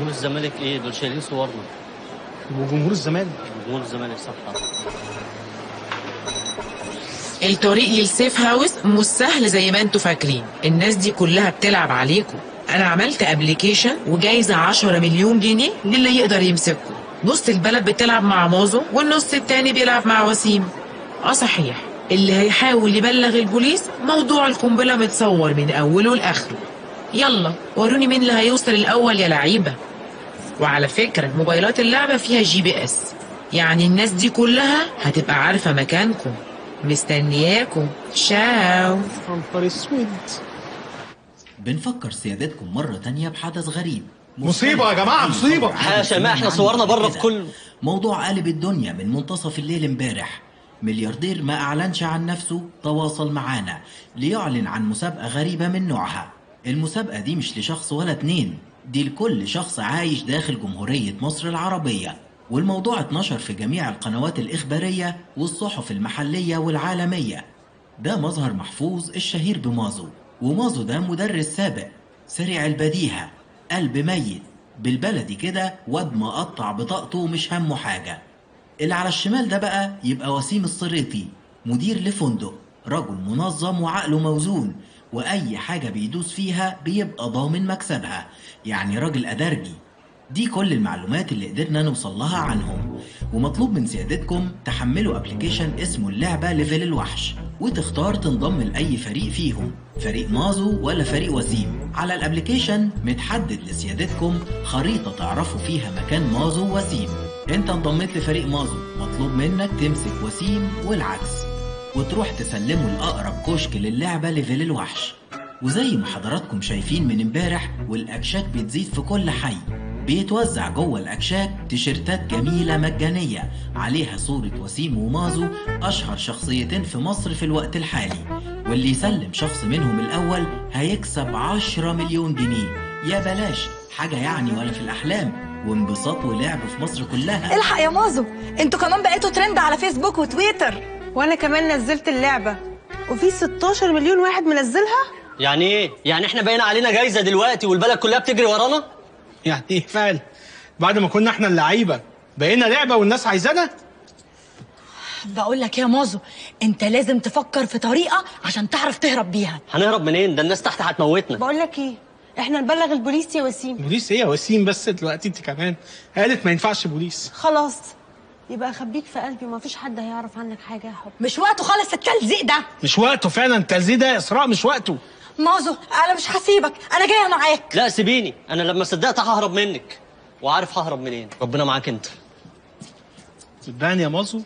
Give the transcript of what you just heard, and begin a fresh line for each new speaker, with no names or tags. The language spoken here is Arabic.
جمهور الزمالك ايه؟ دول شايلين صورنا.
وجمهور الزمالك.
جمهور الزمالك صح.
الطريق للسيف هاوس مش سهل زي ما انتوا فاكرين. الناس دي كلها بتلعب عليكم. انا عملت ابلكيشن وجايزه 10 مليون جنيه للي يقدر يمسككم. نص البلد بتلعب مع مازو والنص التاني بيلعب مع وسيم. صحيح، اللي هيحاول يبلغ البوليس موضوع القنبله متصور من اوله لاخره. يلا وروني مين اللي هيوصل الاول يا لعيبه. وعلى فكره موبايلات اللعبه فيها GPS، يعني الناس دي كلها هتبقى عارفه مكانكم. مستنياكم. شاو.
نهار اسود.
بنفكر سيادتكم مرة تانية بحدث غريب.
مصيبة يا جماعة، مصيبة.
يا شماعة احنا صورنا بره في كله.
موضوع قلب الدنيا من منتصف الليل امبارح. ملياردير ما اعلنش عن نفسه تواصل معانا ليعلن عن مسابقة غريبة من نوعها. المسابقة دي مش لشخص ولا اتنين، دي لكل شخص عايش داخل جمهورية مصر العربية. والموضوع اتنشر في جميع القنوات الإخبارية والصحف المحلية والعالمية. ده مظهر محفوظ الشهير بمازو، ومازو ده مدرس سابق سريع البديهة، قلب ميت، بالبلدي كده واد مقطع بطاقته مش همه حاجة. اللي على الشمال ده بقى يبقى وسيم الصريطي، مدير لفندق، رجل منظم وعقله موزون، وأي حاجة بيدوس فيها بيبقى ضامن مكسبها، يعني راجل أدرجي. دي كل المعلومات اللي قدرنا نوصل لها عنهم. ومطلوب من سيادتكم تحملوا ابلكيشن اسمه اللعبة ليفل الوحش، وتختار تنضم لأي فريق فيهم، فريق مازو ولا فريق وسيم. على الابلكيشن متحدد لسيادتكم خريطة تعرفوا فيها مكان مازو ووسيم. انت انضميت لفريق مازو، مطلوب منك تمسك وسيم والعكس، وتروح تسلمه لأقرب كشك للعبة ليفل الوحش. وزي ما حضراتكم شايفين من امبارح والأكشاك بتزيد في كل حي، بيتوزع جوه الأكشاك تيشيرتات جميلة مجانية عليها صورة وسيم ومازو، أشهر شخصيتين في مصر في الوقت الحالي. واللي يسلم شخص منهم الأول هيكسب 10 مليون جنيه. يا بلاش حاجة يعني ولا في الأحلام، وانبساط ولعب في مصر كلها.
الحق يا مازو، انتوا كمان بقيتوا ترند على فيسبوك وتويتر.
وانا كمان نزلت اللعبة وفي 16 مليون واحد منزلها.
يعني ايه؟ يعني احنا باين علينا جايزة دلوقتي والبلد كلها بتجري ورانا؟
يعني ايه فعلا؟ بعد ما كنا احنا اللعيبة بقينا لعبة والناس عايزانا؟
بقول لك يا مازو، انت لازم تفكر في طريقة عشان تعرف تهرب بيها.
هنهرب منين؟ ده الناس تحت هتموتنا.
بقول لك ايه، احنا نبلغ البوليس يا وسيم.
بوليس ايه يا وسيم؟ بس دلوقتي انت كمان قالت ما ينفعش بوليس.
خلاص يبقى اخبيك في قلبي وما فيش حد هيعرف عنك حاجة يا حب.
مش وقته خالص التلزيق ده.
مش وقته فعلا التلزيق ده يا اسراء، مش وقته.
مازو انا مش هسيبك، انا جايه معاك.
لا سيبيني، انا لما صدقت ههرب منك، وعارف ههرب منين. ربنا معاك انت.
صدقني يا مازو